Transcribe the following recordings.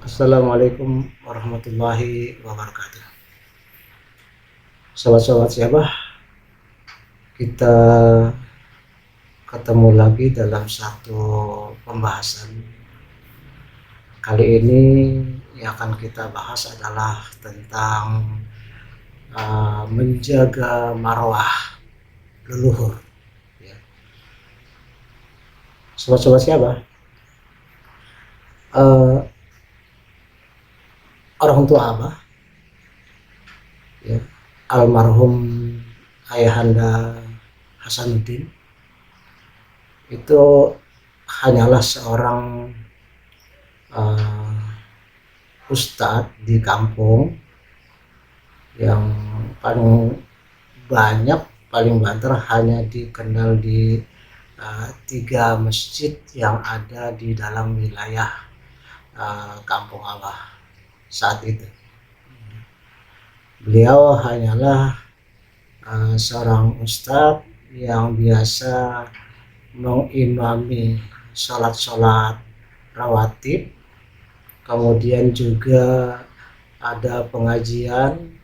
Assalamualaikum warahmatullahi wabarakatuh. Sobat-sobat siapa? Kita ketemu lagi dalam satu pembahasan. Kali ini yang akan kita bahas adalah tentang menjaga marwah leluhur. Ya. Sobat-sobat siapa? Orang tua Abah, ya, almarhum Ayahanda Hasanuddin itu hanyalah seorang ustadz di kampung yang paling banter hanya dikenal di 3 masjid yang ada di dalam wilayah kampung Abah saat itu. Beliau hanyalah seorang ustadz yang biasa mengimami sholat rawatib, kemudian juga ada pengajian,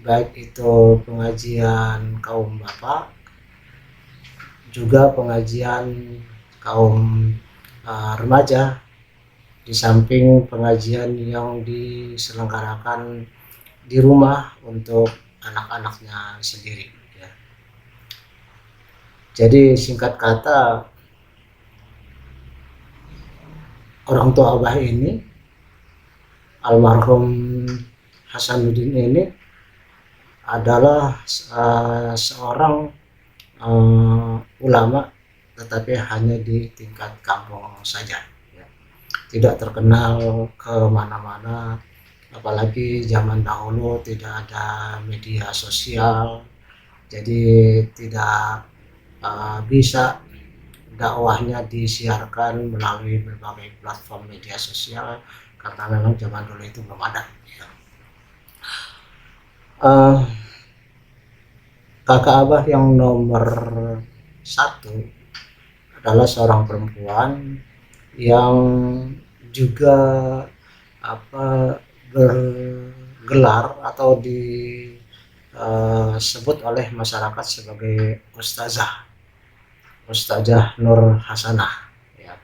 baik itu pengajian kaum bapak, juga pengajian kaum remaja, di samping pengajian yang diselenggarakan di rumah untuk anak-anaknya sendiri. Ya. Jadi singkat kata, orang tua Abah ini, almarhum Hasanuddin ini adalah seorang ulama, tetapi hanya di tingkat kampung saja, ya. Tidak terkenal kemana-mana, apalagi zaman dahulu tidak ada media sosial, jadi tidak bisa dakwahnya disiarkan melalui berbagai platform media sosial karena memang zaman dulu itu belum ada. Ya. Kakak Abah yang nomor 1 adalah seorang perempuan yang juga bergelar atau disebut oleh masyarakat sebagai Ustazah Nur Hasanah. Ya.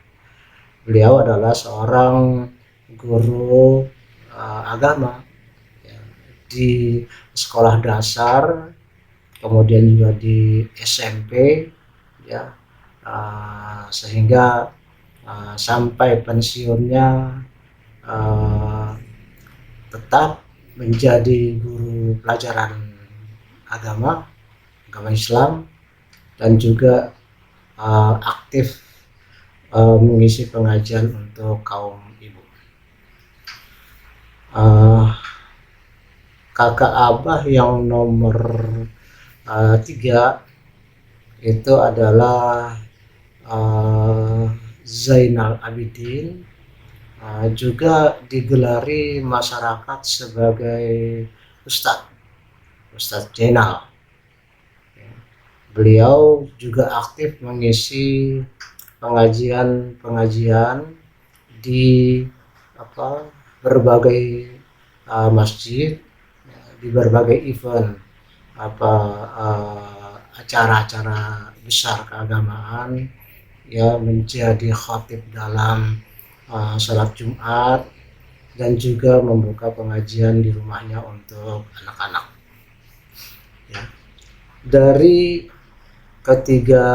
Beliau adalah seorang guru agama, ya, di sekolah dasar, kemudian juga di SMP, ya, sehingga sampai pensiunnya tetap menjadi guru pelajaran agama Islam, dan juga aktif mengisi pengajian untuk kaum ibu. Kakak Abah yang nomor 3 itu adalah Zainal Abidin, juga digelari masyarakat sebagai Ustadz Zainal. Beliau juga aktif mengisi pengajian di berbagai masjid, di berbagai event, acara-acara besar keagamaan, ya, menjadi khatib dalam sholat Jumat, dan juga membuka pengajian di rumahnya untuk anak-anak. Ya. Dari ketiga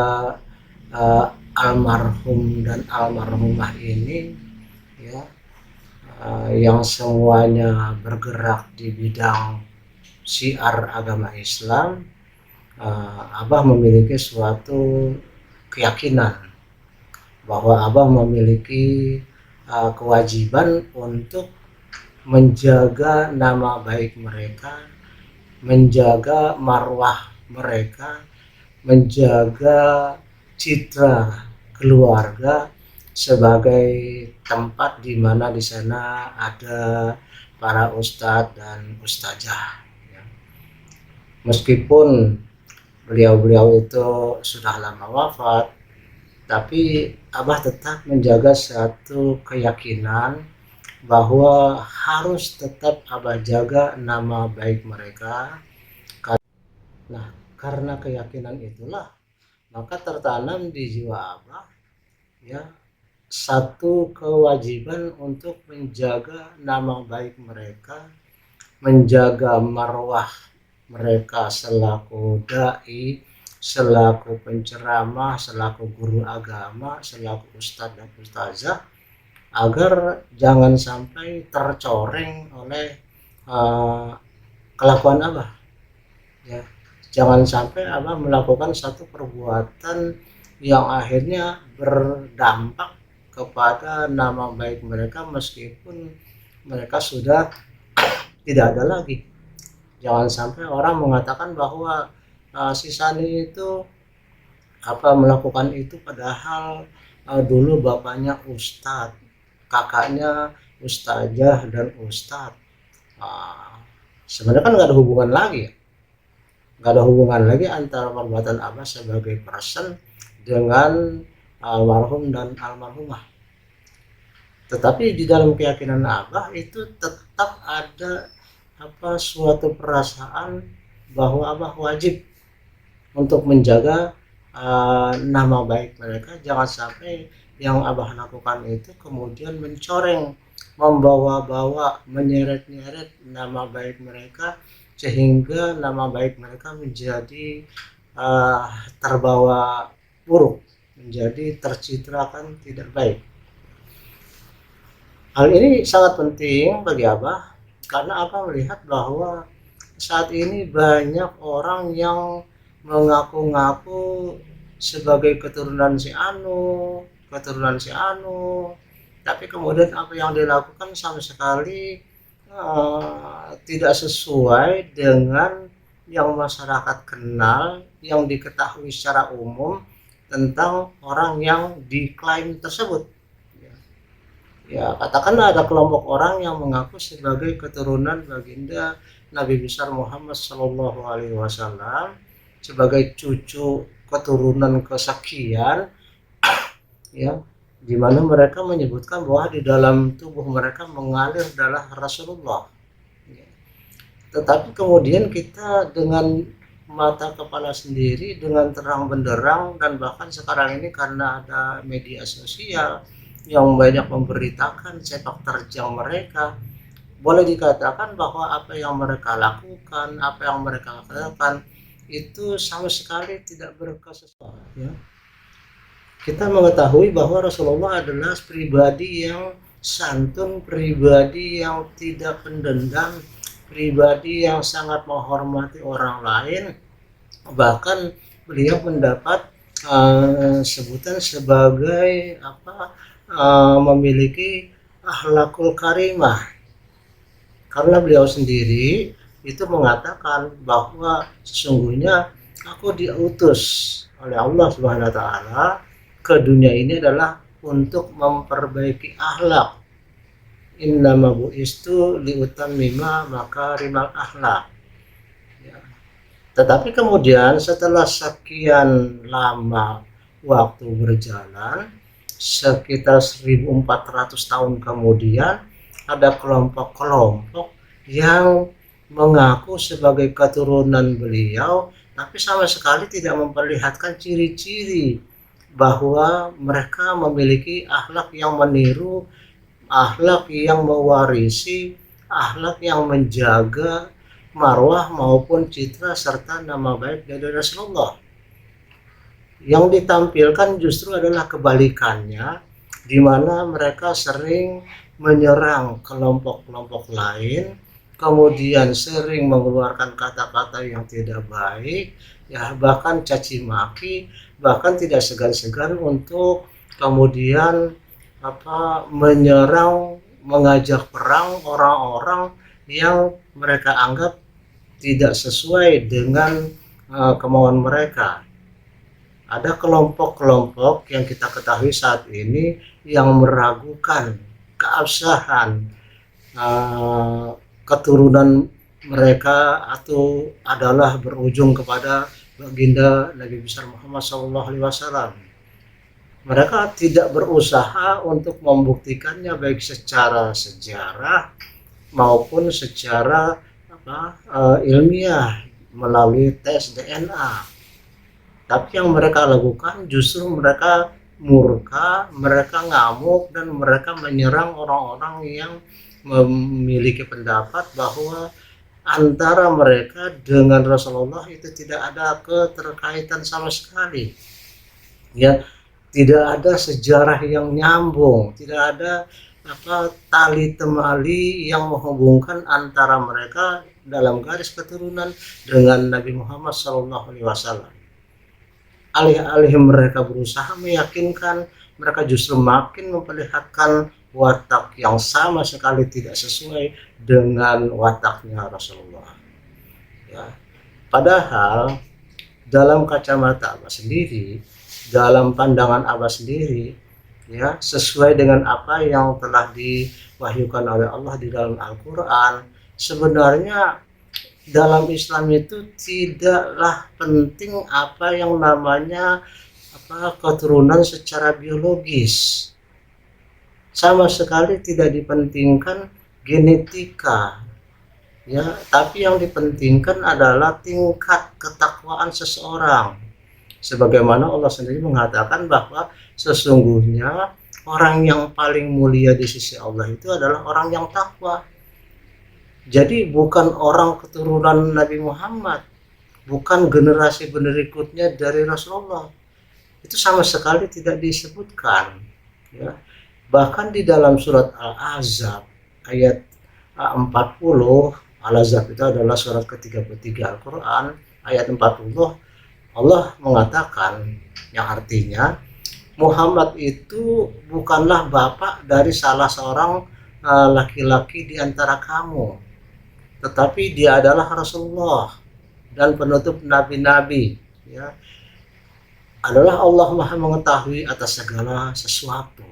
almarhum dan almarhumah ini, ya, yang semuanya bergerak di bidang syiar agama Islam, Abah memiliki suatu keyakinan bahwa Abah memiliki kewajiban untuk menjaga nama baik mereka, menjaga marwah mereka, menjaga citra keluarga sebagai tempat di mana di sana ada para ustadz dan ustazah. Ya. Meskipun beliau itu sudah lama wafat, tapi Abah tetap menjaga satu keyakinan bahwa harus tetap Abah jaga nama baik mereka. Nah, karena keyakinan itulah maka tertanam di jiwa Abah ya satu kewajiban untuk menjaga nama baik mereka, menjaga marwah mereka selaku dai, selaku penceramah, selaku guru agama, selaku ustadz dan ustazah, agar jangan sampai tercoreng oleh kelakuan Abah ya. Jangan sampai Abah melakukan satu perbuatan yang akhirnya berdampak kepada nama baik mereka meskipun mereka sudah tidak ada lagi. Jangan sampai orang mengatakan bahwa si Sani itu melakukan itu padahal dulu bapaknya ustadz, kakaknya ustazah dan ustadz. Sebenarnya kan nggak ada hubungan lagi ya. Nggak ada hubungan lagi antara perbuatan Abah sebagai person dengan almarhum dan almarhumah. Tetapi di dalam keyakinan Abah itu tetap ada suatu perasaan bahwa Abah wajib untuk menjaga nama baik mereka. Jangan sampai yang Abah lakukan itu kemudian mencoreng, membawa-bawa, menyeret-nyeret nama baik mereka sehingga nama baik mereka menjadi terbawa buruk, menjadi tercitrakan tidak baik. Hal ini sangat penting bagi Abah karena Abah melihat bahwa saat ini banyak orang yang mengaku-ngaku sebagai keturunan si Anu, tapi kemudian apa yang dilakukan sama sekali tidak sesuai dengan yang masyarakat kenal, yang diketahui secara umum tentang orang yang diklaim tersebut. Ya, katakanlah ada kelompok orang yang mengaku sebagai keturunan baginda Nabi besar Muhammad Shallallahu Alaihi Wasallam, sebagai cucu keturunan kesekian, ya, di mana mereka menyebutkan bahwa di dalam tubuh mereka mengalir darah Rasulullah. Tetapi kemudian kita dengan mata kepala sendiri, dengan terang benderang, dan bahkan sekarang ini karena ada media sosial yang banyak memberitakan sepak terjang mereka, boleh dikatakan bahwa apa yang mereka lakukan, apa yang mereka katakan itu sama sekali tidak berkesesuaian ya. Kita mengetahui bahwa Rasulullah adalah pribadi yang santun, pribadi yang tidak pendendam, pribadi yang sangat menghormati orang lain. Bahkan beliau mendapat sebutan sebagai memiliki akhlakul karimah, karena beliau sendiri itu mengatakan bahwa sesungguhnya aku diutus oleh Allah Subhanahu wa taala ke dunia ini adalah untuk memperbaiki akhlak. Innama bu'istu liutammima makarimal akhlak. Ya. Tetapi kemudian setelah sekian lama waktu berjalan, sekitar 1400 tahun kemudian, ada kelompok-kelompok yang mengaku sebagai keturunan beliau, tapi sama sekali tidak memperlihatkan ciri-ciri bahwa mereka memiliki akhlak yang meniru, akhlak yang mewarisi, akhlak yang menjaga marwah maupun citra serta nama baik dari Rasulullah. Yang ditampilkan justru adalah kebalikannya, di mana mereka sering menyerang kelompok-kelompok lain, kemudian sering mengeluarkan kata-kata yang tidak baik, ya bahkan caci maki, bahkan tidak segan-segan untuk kemudian menyerang, mengajak perang orang-orang yang mereka anggap tidak sesuai dengan kemauan mereka. Ada kelompok-kelompok yang kita ketahui saat ini yang meragukan keabsahan keturunan mereka atau adalah berujung kepada baginda Nabi besar Muhammad SAW. Mereka tidak berusaha untuk membuktikannya baik secara sejarah maupun secara ilmiah melalui tes DNA. Tapi yang mereka lakukan justru mereka murka, mereka ngamuk, dan mereka menyerang orang-orang yang memiliki pendapat bahwa antara mereka dengan Rasulullah itu tidak ada keterkaitan sama sekali. Ya, tidak ada sejarah yang nyambung, tidak ada tali temali yang menghubungkan antara mereka dalam garis keturunan dengan Nabi Muhammad SAW. Alih-alih mereka berusaha meyakinkan, mereka justru makin memperlihatkan watak yang sama sekali tidak sesuai dengan wataknya Rasulullah. Ya. Padahal dalam kacamata Abah sendiri, dalam pandangan Abah sendiri, ya, sesuai dengan apa yang telah diwahyukan oleh Allah di dalam Al-Quran, sebenarnya dalam Islam itu tidaklah penting apa yang namanya keturunan secara biologis. Sama sekali tidak dipentingkan genetika, ya, tapi yang dipentingkan adalah tingkat ketakwaan seseorang. Sebagaimana Allah sendiri mengatakan bahwa sesungguhnya orang yang paling mulia di sisi Allah itu adalah orang yang takwa. Jadi bukan orang keturunan Nabi Muhammad, bukan generasi berikutnya dari Rasulullah. Itu sama sekali tidak disebutkan. Ya. Bahkan di dalam surat Al-Ahzab ayat 40, Al-Ahzab itu adalah surat ke-33 Al-Quran, ayat 40, Allah mengatakan, yang artinya Muhammad itu bukanlah bapak dari salah seorang laki-laki di antara kamu, tetapi dia adalah Rasulullah dan penutup nabi-nabi, ya. Adalah Allah Maha mengetahui atas segala sesuatu.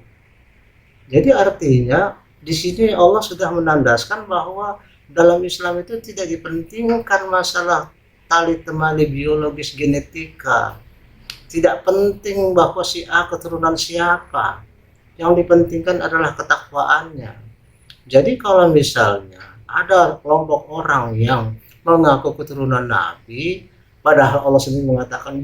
Jadi artinya di sini Allah sudah menandaskan bahwa dalam Islam itu tidak dipentingkan masalah tali temali biologis genetika. Tidak penting bahwa si A keturunan siapa. Yang dipentingkan adalah ketakwaannya. Jadi kalau misalnya ada kelompok orang yang mengaku keturunan Nabi, padahal Allah sendiri mengatakan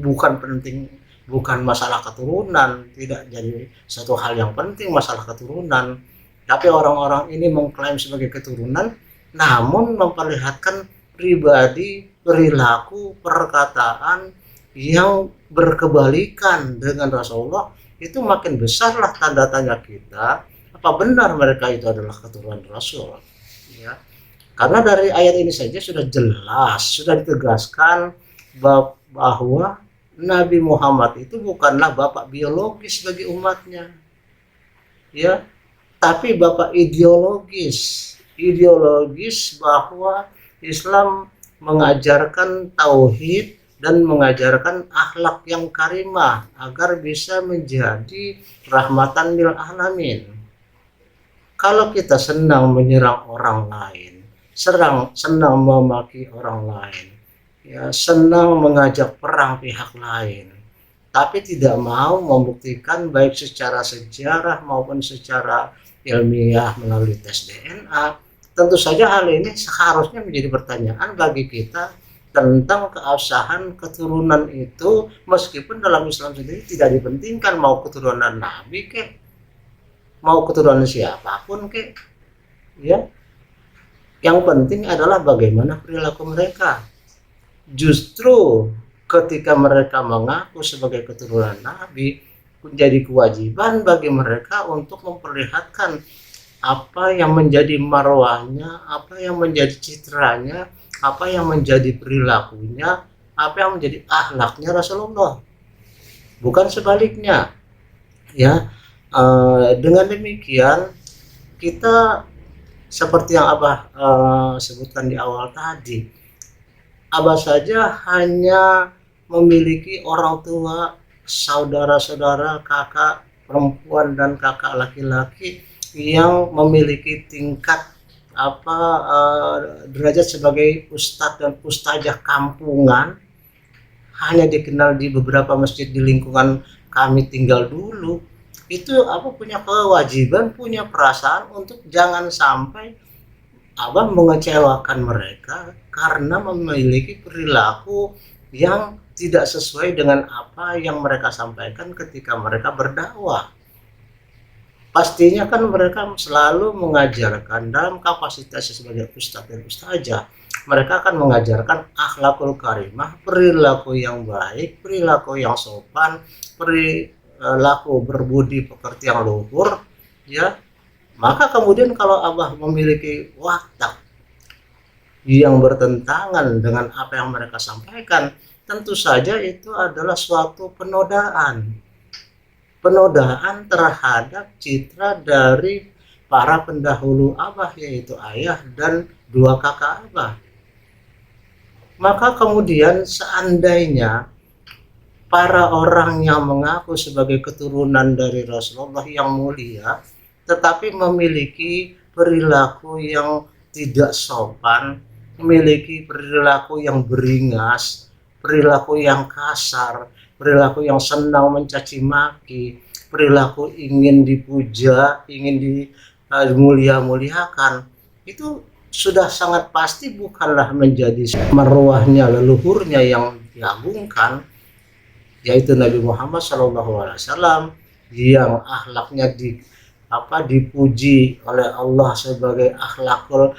bukan masalah keturunan, tidak jadi satu hal yang penting masalah keturunan, tapi orang-orang ini mengklaim sebagai keturunan, namun memperlihatkan pribadi, perilaku, perkataan yang berkebalikan dengan Rasulullah, itu makin besarlah tanda tanya kita, apa benar mereka itu adalah keturunan Rasul, ya. Karena dari ayat ini saja sudah jelas, sudah ditegaskan bahwa Nabi Muhammad itu bukanlah bapak biologis bagi umatnya, ya, tapi bapak ideologis bahwa Islam mengajarkan tauhid dan mengajarkan akhlak yang karimah agar bisa menjadi rahmatan lil alamin. Kalau kita senang menyerang orang lain, senang memaki orang lain, ya, senang mengajak perang pihak lain, tapi tidak mau membuktikan baik secara sejarah maupun secara ilmiah melalui tes DNA, tentu saja hal ini seharusnya menjadi pertanyaan bagi kita tentang keabsahan keturunan itu, meskipun dalam Islam sendiri tidak dipentingkan mau keturunan Nabi kek, mau keturunan siapapun kek, ya. Yang penting adalah bagaimana perilaku mereka. Justru ketika mereka mengaku sebagai keturunan Nabi, menjadi kewajiban bagi mereka untuk memperlihatkan apa yang menjadi marwahnya, apa yang menjadi citranya, apa yang menjadi perilakunya, apa yang menjadi akhlaknya Rasulullah, bukan sebaliknya, ya. Dengan demikian kita seperti yang Abah sebutkan di awal tadi, Abah saja hanya memiliki orang tua, saudara-saudara, kakak perempuan dan kakak laki-laki yang memiliki tingkat derajat sebagai ustadz dan ustazah kampungan, hanya dikenal di beberapa masjid di lingkungan kami tinggal dulu, itu punya kewajiban, punya perasaan untuk jangan sampai mengecewakan mereka karena memiliki perilaku yang tidak sesuai dengan apa yang mereka sampaikan ketika mereka berdakwah. Pastinya kan mereka selalu mengajarkan dalam kapasitasnya sebagai ustadz dan ustazah, mereka akan mengajarkan akhlakul karimah, perilaku yang baik, perilaku yang sopan, perilaku berbudi pekerti yang luhur, ya. Maka kemudian kalau Abah memiliki watak yang bertentangan dengan apa yang mereka sampaikan, tentu saja itu adalah suatu penodaan terhadap citra dari para pendahulu Abah, yaitu ayah dan dua kakak Abah. Maka kemudian seandainya para orang yang mengaku sebagai keturunan dari Rasulullah yang mulia tetapi memiliki perilaku yang tidak sopan, memiliki perilaku yang beringas, perilaku yang kasar, perilaku yang senang mencaci maki, perilaku ingin dipuja, ingin dimulia-muliakan, itu sudah sangat pasti bukanlah menjadi marwahnya leluhurnya yang diagungkan, yaitu Nabi Muhammad SAW, yang akhlaknya dipuji oleh Allah sebagai akhlakul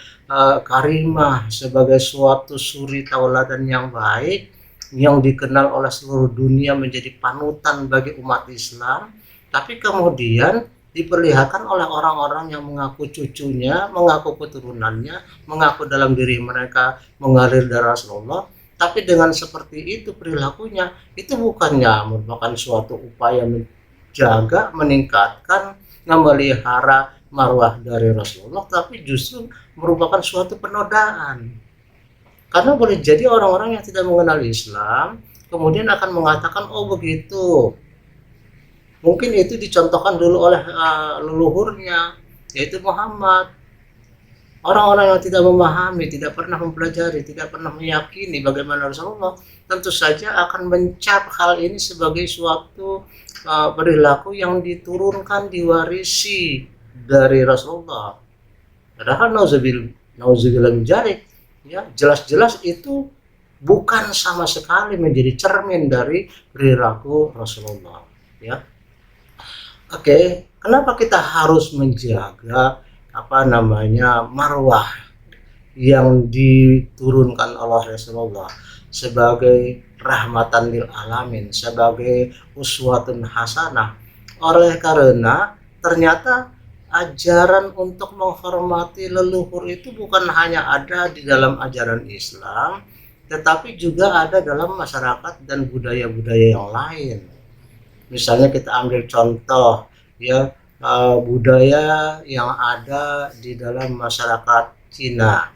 karimah, sebagai suatu suri tauladan yang baik, yang dikenal oleh seluruh dunia menjadi panutan bagi umat Islam, tapi kemudian diperlihatkan oleh orang-orang yang mengaku cucunya, mengaku keturunannya, mengaku dalam diri mereka mengalir darah Rasulullah, tapi dengan seperti itu perilakunya, itu bukannya merupakan suatu upaya menjaga, meningkatkan, memelihara marwah dari Rasulullah, tapi justru merupakan suatu penodaan. Karena boleh jadi orang-orang yang tidak mengenal Islam kemudian akan mengatakan, oh begitu, mungkin itu dicontohkan dulu oleh leluhurnya, yaitu Muhammad. Orang-orang yang tidak memahami, tidak pernah mempelajari, tidak pernah meyakini bagaimana Rasulullah, tentu saja akan mencap hal ini sebagai suatu perilaku yang diturunkan, diwarisi dari Rasulullah. Padahal nauzubillah min dzalik, ya, jelas-jelas itu bukan sama sekali menjadi cermin dari perilaku Rasulullah, ya. Oke, kenapa kita harus menjaga marwah yang diturunkan oleh Rasulullah sebagai rahmatan lil alamin, sebagai uswatun hasanah? Oleh karena ternyata ajaran untuk menghormati leluhur itu bukan hanya ada di dalam ajaran Islam, tetapi juga ada dalam masyarakat dan budaya-budaya yang lain. Misalnya kita ambil contoh, ya, budaya yang ada di dalam masyarakat Cina,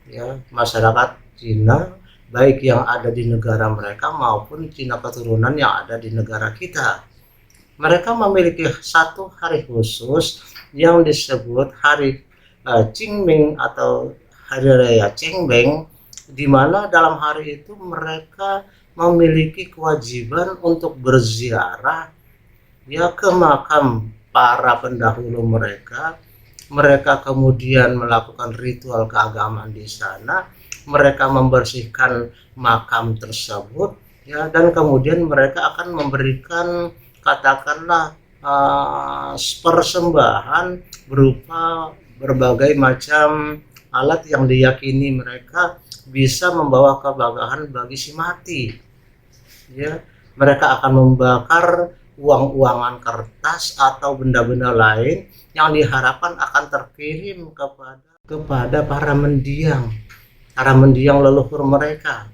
ya, masyarakat Cina baik yang ada di negara mereka maupun Cina keturunan yang ada di negara kita. Mereka memiliki satu hari khusus yang disebut hari Qingming atau hari raya Qingming, di mana dalam hari itu mereka memiliki kewajiban untuk berziarah, ya, ke makam para pendahulu mereka. Mereka kemudian melakukan ritual keagamaan di sana, mereka membersihkan makam tersebut, ya, dan kemudian mereka akan memberikan, katakanlah, persembahan berupa berbagai macam alat yang diyakini mereka bisa membawa keberkahan bagi si mati, ya. Mereka akan membakar uang-uangan kertas atau benda-benda lain yang diharapkan akan terkirim kepada para mendiang leluhur mereka.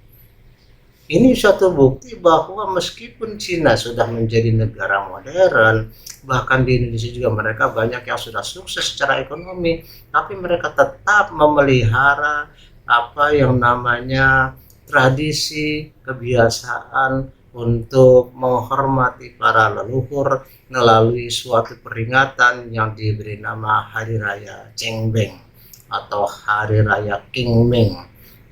Ini suatu bukti bahwa meskipun Cina sudah menjadi negara modern, bahkan di Indonesia juga mereka banyak yang sudah sukses secara ekonomi, tapi mereka tetap memelihara apa yang namanya tradisi, kebiasaan untuk menghormati para leluhur melalui suatu peringatan yang diberi nama Hari Raya Qingming atau Hari Raya Qingming,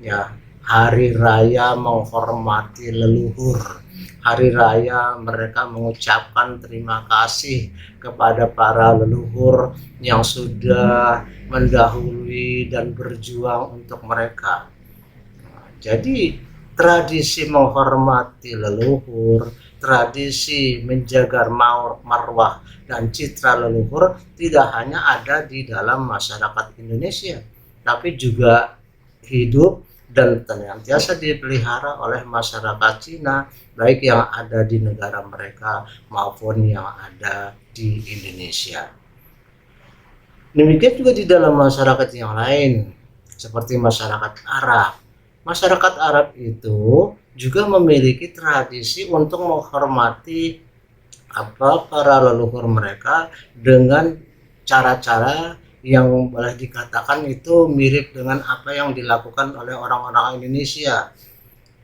ya, hari raya menghormati leluhur. hari raya mereka mengucapkan terima kasih kepada para leluhur yang sudah mendahului dan berjuang untuk mereka. Jadi tradisi menghormati leluhur, tradisi menjaga marwah dan citra leluhur tidak hanya ada di dalam masyarakat Indonesia, tapi juga hidup dan senantiasa dipelihara oleh masyarakat Cina, baik yang ada di negara mereka maupun yang ada di Indonesia. Demikian juga di dalam masyarakat yang lain, seperti masyarakat Arab. Masyarakat Arab itu juga memiliki tradisi untuk menghormati para leluhur mereka dengan cara-cara yang boleh dikatakan itu mirip dengan apa yang dilakukan oleh orang-orang Indonesia.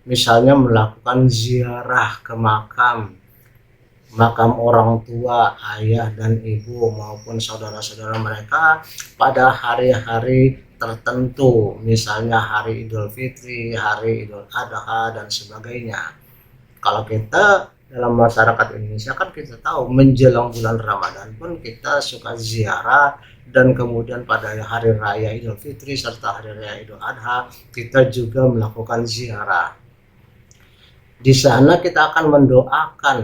Misalnya melakukan ziarah ke makam orang tua, ayah dan ibu maupun saudara-saudara mereka pada hari-hari tertentu, misalnya hari Idul Fitri, hari Idul Adha dan sebagainya. Kalau kita dalam masyarakat Indonesia kan kita tahu menjelang bulan Ramadan pun kita suka ziarah, dan kemudian pada hari raya Idul Fitri serta hari raya Idul Adha kita juga melakukan ziarah. Di sana kita akan mendoakan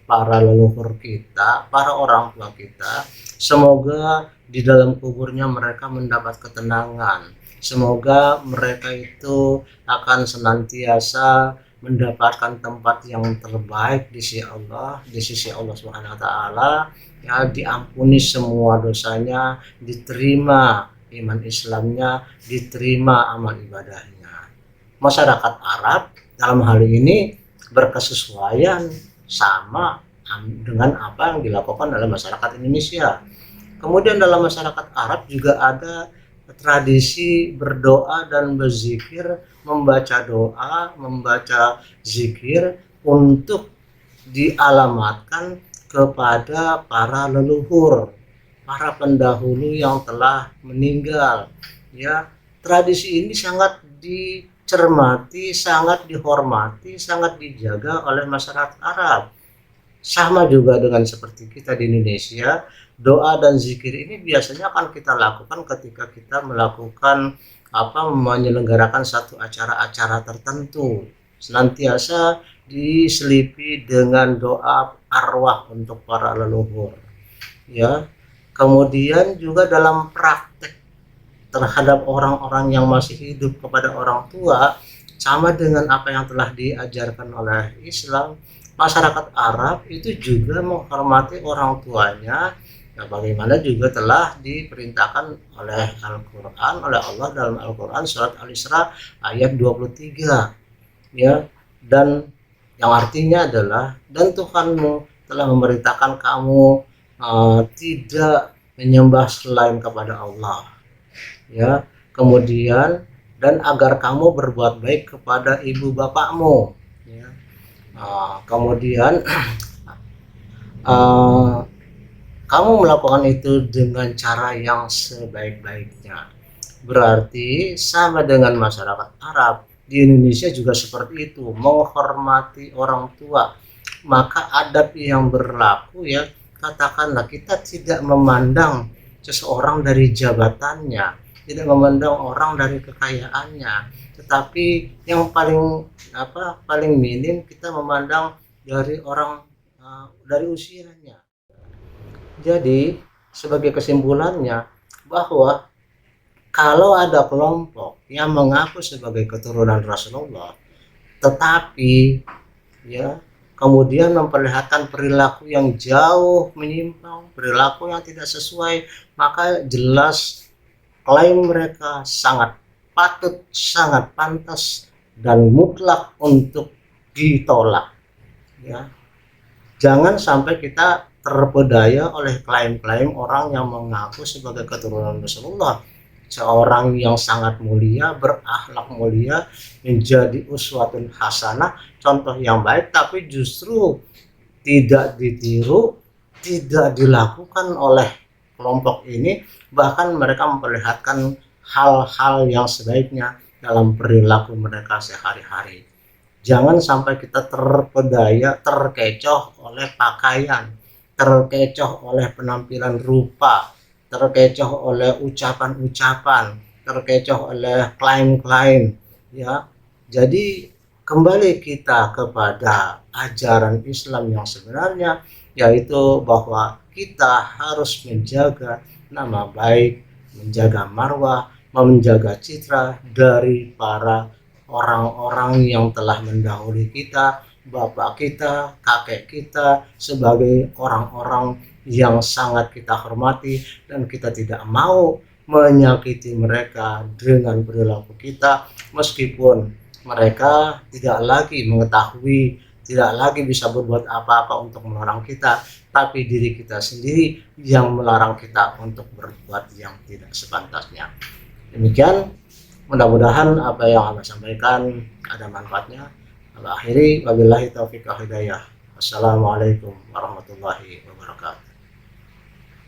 para leluhur kita, para orang tua kita, semoga di dalam kuburnya mereka mendapat ketenangan. Semoga mereka itu akan senantiasa mendapatkan tempat yang terbaik di sisi Allah Subhanahu wa taala, ya, diampuni semua dosanya, diterima iman Islamnya, diterima amal ibadahnya. Masyarakat Arab dalam hal ini berkesesuaian sama dengan apa yang dilakukan oleh masyarakat Indonesia. Kemudian dalam masyarakat Arab juga ada tradisi berdoa dan berzikir, membaca doa, membaca zikir untuk dialamatkan kepada para leluhur, para pendahulu yang telah meninggal. Ya, tradisi ini sangat dicermati, sangat dihormati, sangat dijaga oleh masyarakat Arab. Sama juga dengan seperti kita di Indonesia, doa dan zikir ini biasanya akan kita lakukan ketika kita melakukan menyelenggarakan satu acara-acara tertentu, senantiasa diselipi dengan doa arwah untuk para leluhur. Ya, kemudian juga dalam praktek terhadap orang-orang yang masih hidup kepada orang tua, sama dengan apa yang telah diajarkan oleh Islam, masyarakat Arab itu juga menghormati orang tuanya, ya, bagaimana juga telah diperintahkan oleh Al-Quran, oleh Allah dalam Al-Quran surat Al-Isra ayat 23, ya, dan yang artinya adalah, dan Tuhanmu telah memerintahkan kamu tidak menyembah selain kepada Allah, ya, kemudian dan agar kamu berbuat baik kepada ibu bapakmu, ya. Kemudian kamu melakukan itu dengan cara yang sebaik-baiknya. Berarti sama dengan masyarakat Arab, di Indonesia juga seperti itu, menghormati orang tua. Maka adab yang berlaku, ya, katakanlah kita tidak memandang seseorang dari jabatannya, tidak memandang orang dari kekayaannya, tetapi yang paling minim kita memandang dari orang dari usianya. Jadi sebagai kesimpulannya, bahwa kalau ada kelompok yang mengaku sebagai keturunan Rasulullah tetapi, ya, kemudian memperlihatkan perilaku yang jauh menyimpang, perilaku yang tidak sesuai, maka jelas klaim mereka sangat patut, sangat pantas dan mutlak untuk ditolak, ya. Jangan sampai kita terpedaya oleh klaim-klaim orang yang mengaku sebagai keturunan Rasulullah, seorang yang sangat mulia, berakhlak mulia, menjadi uswatun hasanah, contoh yang baik, tapi justru tidak ditiru, tidak dilakukan oleh kelompok ini, bahkan mereka memperlihatkan hal-hal yang sebaiknya dalam perilaku mereka sehari-hari. Jangan sampai kita terpedaya, terkecoh oleh pakaian, terkecoh oleh penampilan rupa, terkecoh oleh ucapan-ucapan, terkecoh oleh klaim-klaim, ya. Jadi kembali kita kepada ajaran Islam yang sebenarnya, yaitu bahwa kita harus menjaga nama baik, menjaga marwah, menjaga citra dari para orang-orang yang telah mendahului kita, bapak kita, kakek kita, sebagai orang-orang yang sangat kita hormati, dan kita tidak mau menyakiti mereka dengan perilaku kita, meskipun mereka tidak lagi mengetahui, tidak lagi bisa berbuat apa-apa untuk melarang kita, tapi diri kita sendiri yang melarang kita untuk berbuat yang tidak sepantasnya. Demikian, mudah-mudahan apa yang Anda sampaikan ada manfaatnya. Akhiri, wabillahi taufiq wal hidayah. Wassalamualaikum warahmatullahi wabarakatuh.